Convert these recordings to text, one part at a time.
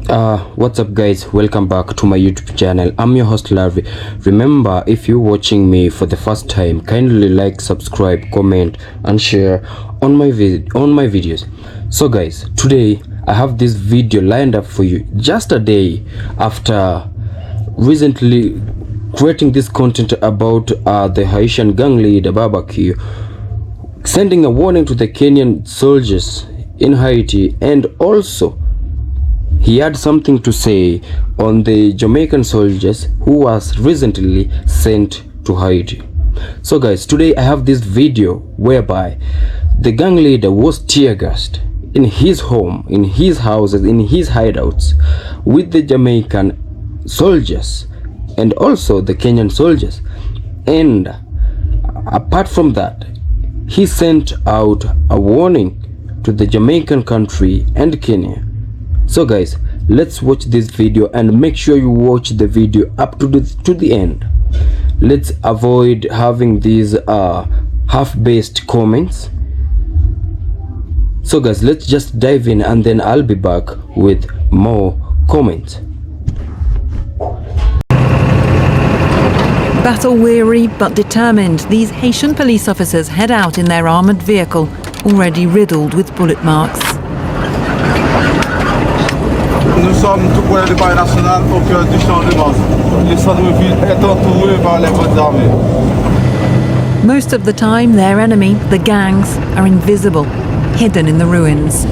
What's up guys, welcome back to my YouTube channel. I'm your host Larry. Remember, if you're watching me for the first time, kindly like, subscribe, comment and share on my videos. So guys, today I have this video lined up for you just a day after recently creating this content about the Haitian gang leader Barbecue sending a warning to the Kenyan soldiers in Haiti, and also he had something to say on the Jamaican soldiers who was recently sent to Haiti. So guys, today I have this video whereby the gang leader was tear gassed in his home, in his houses, in his hideouts with the Jamaican soldiers and also the Kenyan soldiers. And apart from that, he sent out a warning to the Jamaican country and Kenya. So guys, let's watch this video and make sure you watch the video up to the end. Let's avoid having these half-based comments. So guys, let's just dive in and then I'll be back with more comments. Battle-weary but determined, these Haitian police officers head out in their armoured vehicle, already riddled with bullet marks. Nous sommes tout près du parc national au cœur du champ de Mars. Le centre-ville est entouré par les forces armées. Most of the time, their enemy, the gangs, are invisible, hidden in the ruins.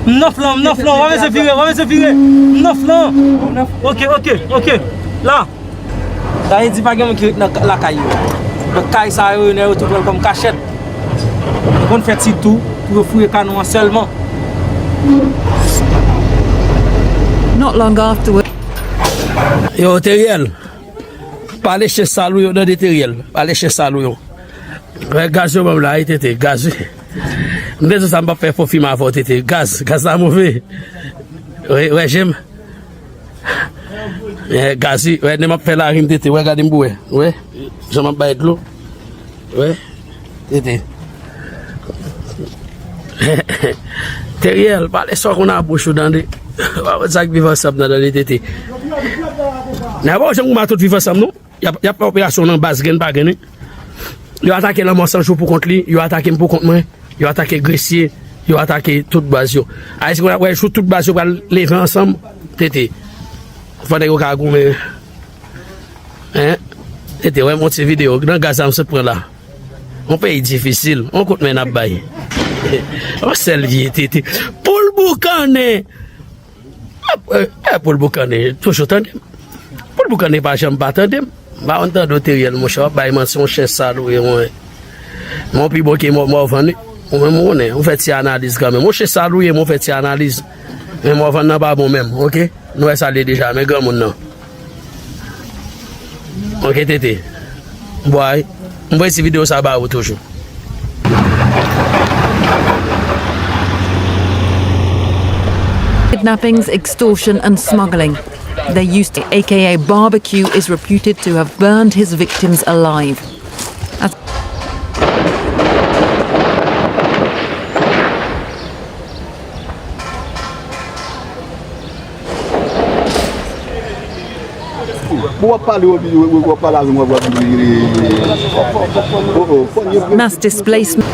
Neuf lampes, on va se virer. 9 lampes. Ok. Là. Là, il dit pas que la caille. La caille, ça est tout comme cachette. On fait tout pour fouiller canon seulement. Not long afterward. Yo, Teriel. Pas aller chez Salou, yo, dans des Teriel. Pas aller chez Salou, yo. Gaz, yo, même là, il était gaz. Nous ça m'a fait pour filmer avant tété gaz ça mauvais. Ouais, j'aime. Gaz, ouais, ne m'a fait la rime tété, ouais, regardez m'boué. Ouais. Je m'en bats de l'eau. Ouais. Tété. Teriel, pas les soirs qu'on a bouche dans des ça qui vivent ensemble dans les tété. N'a pas j'aime qu'on tout vivre ensemble non. Y a pas opération dans base gain pas gagner. Yo attaquer l'homme sans jour pour contre lui, yo attaquer pour contre moi. Ils ont attaqué Gressier, ils ont attaqué toute base. Est-ce qu'on a joué toute base pour lever ensemble? Tété. Il faut que vous ayez hein? Tété, ouais, monter vidéo. Dans le gaz, on se prend là. On pays difficile. On compte maintenant à bailler. On s'est lié, tété. Pour le boucané. Pour le boucané, toujours tandem. Pour le boucané, pas jamais pas tandem. Bah, on entend d'autres réels, mon cher. Bah, il m'a dit, mon cher salou, mon plus beau qui est mort venu. On fait une analyse quand même. Moi, je suis salué, on fait une analyse. Mais moi, je ne vais pas moi-même, ok? Nous, ça allait déjà, mais grand monde, non. Ok, tété. Boy, on voit ces vidéos, ça va toujours. Kidnappings, extortion and smuggling. They used to, aka Barbecue, is reputed to have burned his victims alive. Mass displacement.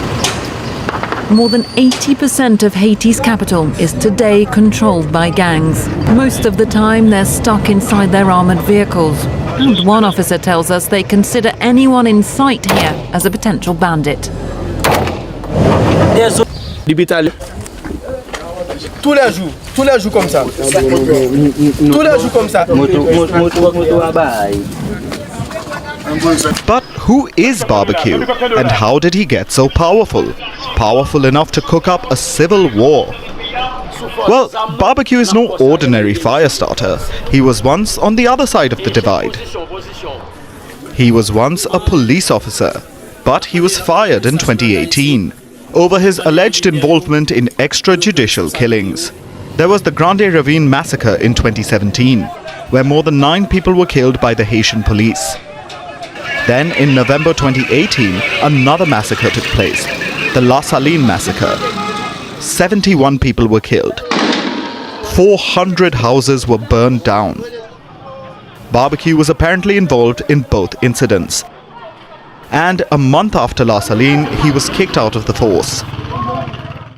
More than 80% of Haiti's capital is today controlled by gangs. Most of the time they're stuck inside their armoured vehicles. And one officer tells us they consider anyone in sight here as a potential bandit. Tous les jours comme ça. Tous les jours comme ça. But who is Barbecue, and how did he get so powerful? Powerful enough to cook up a civil war? Well, Barbecue is no ordinary fire starter. He was once on the other side of the divide. He was once a police officer, but he was fired in 2018 over his alleged involvement in extrajudicial killings. There was the Grande Ravine massacre in 2017, where more than 9 people were killed by the Haitian police. Then, in November 2018, another massacre took place, the La Saline massacre. 71 people were killed. 400 houses were burned down. Barbecue was apparently involved in both incidents. And a month after La Saline, he was kicked out of the force.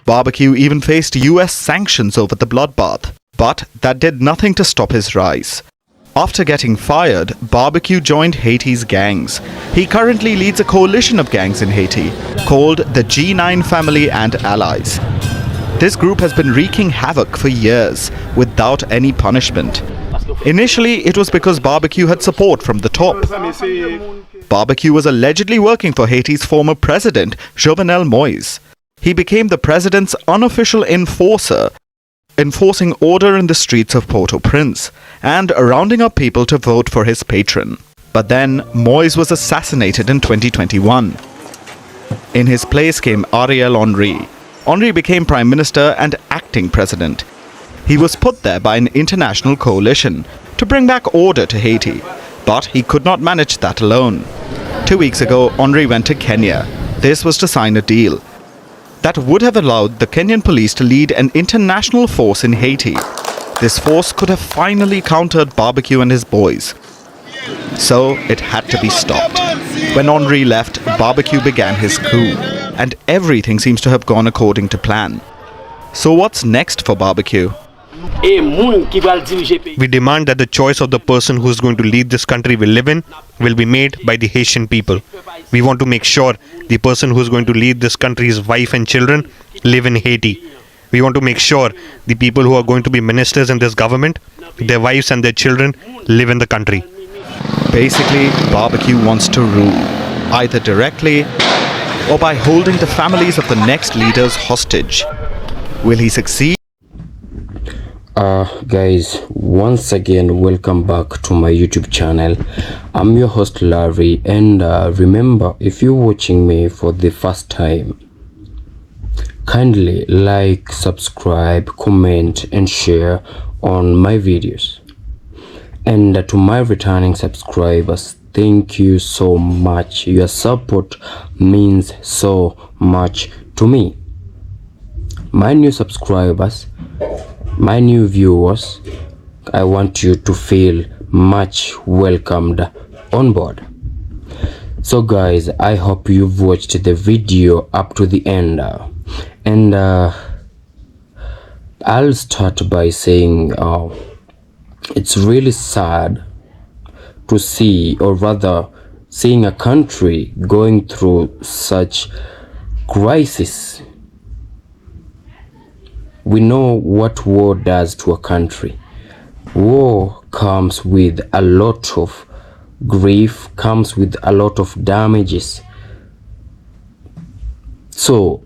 Barbecue even faced US sanctions over the bloodbath, but that did nothing to stop his rise. After getting fired, Barbecue joined Haiti's gangs. He currently leads a coalition of gangs in Haiti called the G9 Family and Allies. This group has been wreaking havoc for years without any punishment. Initially, it was because Barbecue had support from the top. Barbecue was allegedly working for Haiti's former president, Jovenel Moïse. He became the president's unofficial enforcer, enforcing order in the streets of Port-au-Prince and rounding up people to vote for his patron. But then Moïse was assassinated in 2021. In his place came Ariel Henry. Henry became prime minister and acting president. He was put there by an international coalition to bring back order to Haiti, but he could not manage that alone. 2 weeks ago, Henry went to Kenya. This was to sign a deal that would have allowed the Kenyan police to lead an international force in Haiti. This force could have finally countered Barbecue and his boys. So it had to be stopped. When Henry left, Barbecue began his coup, and everything seems to have gone according to plan. So what's next for Barbecue? We demand that the choice of the person who is going to lead this country will be made by the Haitian people. We want to make sure the person who is going to lead this country's wife and children live in Haiti. We want to make sure the people who are going to be ministers in this government, their wives and their children live in the country. Basically, Barbecue wants to rule, either directly or by holding the families of the next leaders hostage. Will he succeed? Guys, once again, welcome back to my YouTube channel. I'm your host Larry, and remember, if you're watching me for the first time, kindly like, subscribe, comment and share on my videos. And to my returning subscribers, thank you so much. Your support means so much to me. My new subscribers, my new viewers, I want you to feel much welcomed on board. So guys, I hope you've watched the video up to the end, and I'll start by saying it's really sad to see, or rather seeing a country going through such crisis. We know what war does to a country. War comes with a lot of grief, comes with a lot of damages. So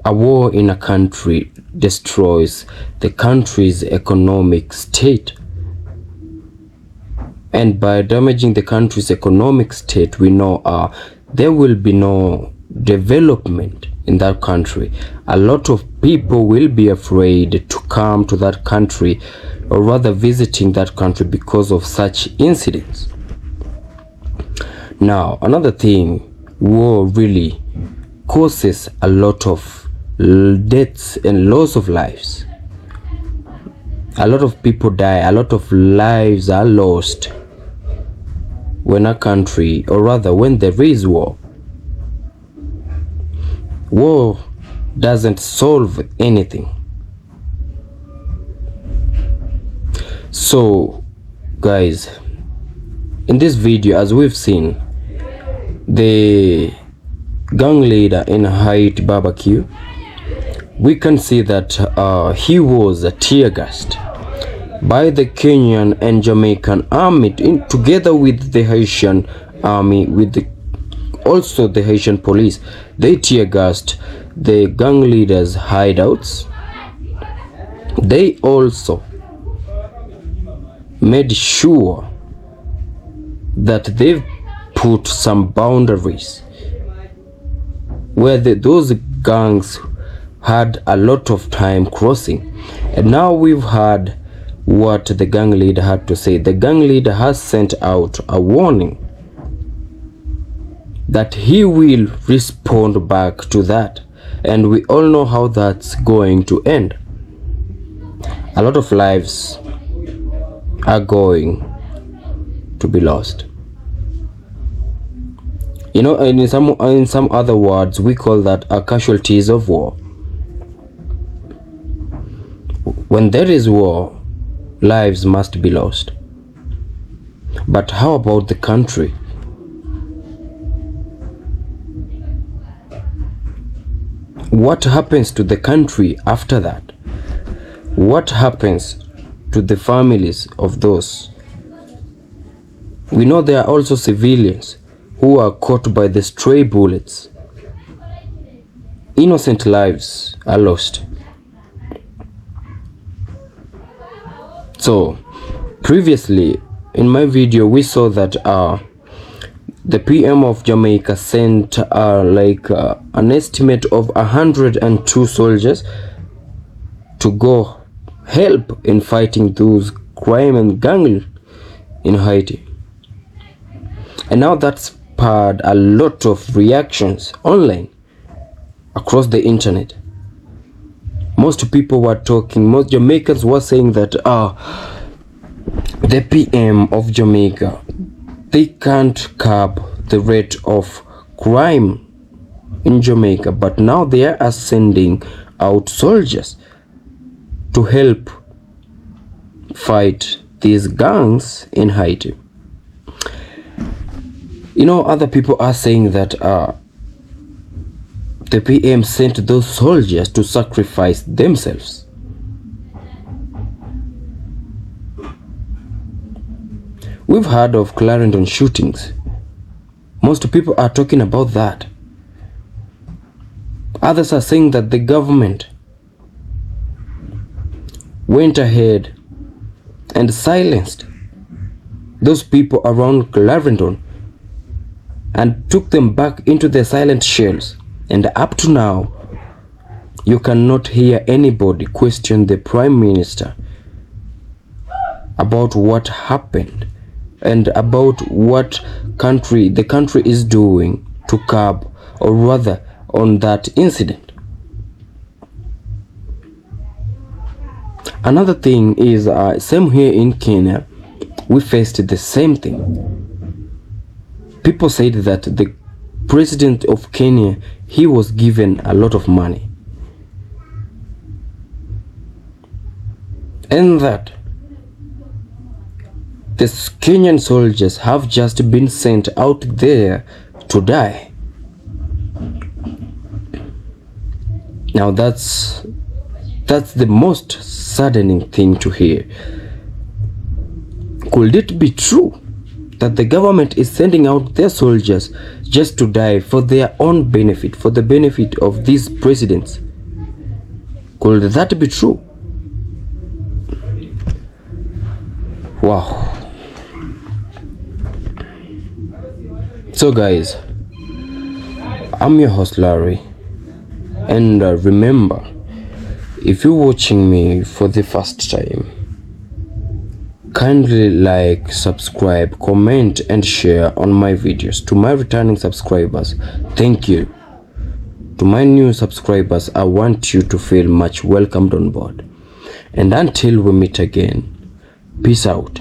a war in a country destroys the country's economic state. And by damaging the country's economic state, we know there will be no development in that country. A lot of people will be afraid to come to that country, or rather visiting that country, because of such incidents. Now, another thing, war really causes a lot of deaths and loss of lives. A lot of people die, a lot of lives are lost when a country, or rather when there is war. War doesn't solve anything. So guys, in this video, as we've seen, the gang leader in Haiti, Barbecue, we can see that he was tear gassed by the Kenyan and Jamaican army together with the Haitian army, with also the Haitian police. They tear gassed the gang leaders' hideouts. They also made sure that they've put some boundaries where those gangs had a lot of time crossing. And now we've heard what the gang leader had to say. The gang leader has sent out a warning that he will respond back to that. and we all know how that's going to end. A lot of lives are going to be lost. You know, in some other words, we call that a casualties of war. When there is war, lives must be lost. But how about the country? What happens to the country after that? What happens to the families of those? We know there are also civilians who are caught by the stray bullets. Innocent lives are lost. So, previously in my video we saw that the PM of Jamaica sent an estimate of 102 soldiers to go help in fighting those crime and gang in Haiti. And now that's spurred a lot of reactions online across the internet. Most people were talking, most Jamaicans were saying that the PM of Jamaica, they can't curb the rate of crime in Jamaica, but now they are sending out soldiers to help fight these gangs in Haiti. You know, other people are saying that the PM sent those soldiers to sacrifice themselves. We've heard of Clarendon shootings. Most people are talking about that. Others are saying that the government went ahead and silenced those people around Clarendon and took them back into their silent shells. And up to now, you cannot hear anybody question the Prime Minister about what happened and about what the country is doing to curb, or rather on that incident. Another thing is, same here in Kenya, we faced the same thing. People said that the president of Kenya, he was given a lot of money, and that the Kenyan soldiers have just been sent out there to die. Now that's the most saddening thing to hear. Could it be true that the government is sending out their soldiers just to die for their own benefit, for the benefit of these presidents? Could that be true? Wow. So guys, I'm your host Larry, and remember, if you're watching me for the first time, kindly like, subscribe, comment and share on my videos. To my returning subscribers, thank you. To my new subscribers, I want you to feel much welcomed on board. And until we meet again, peace out.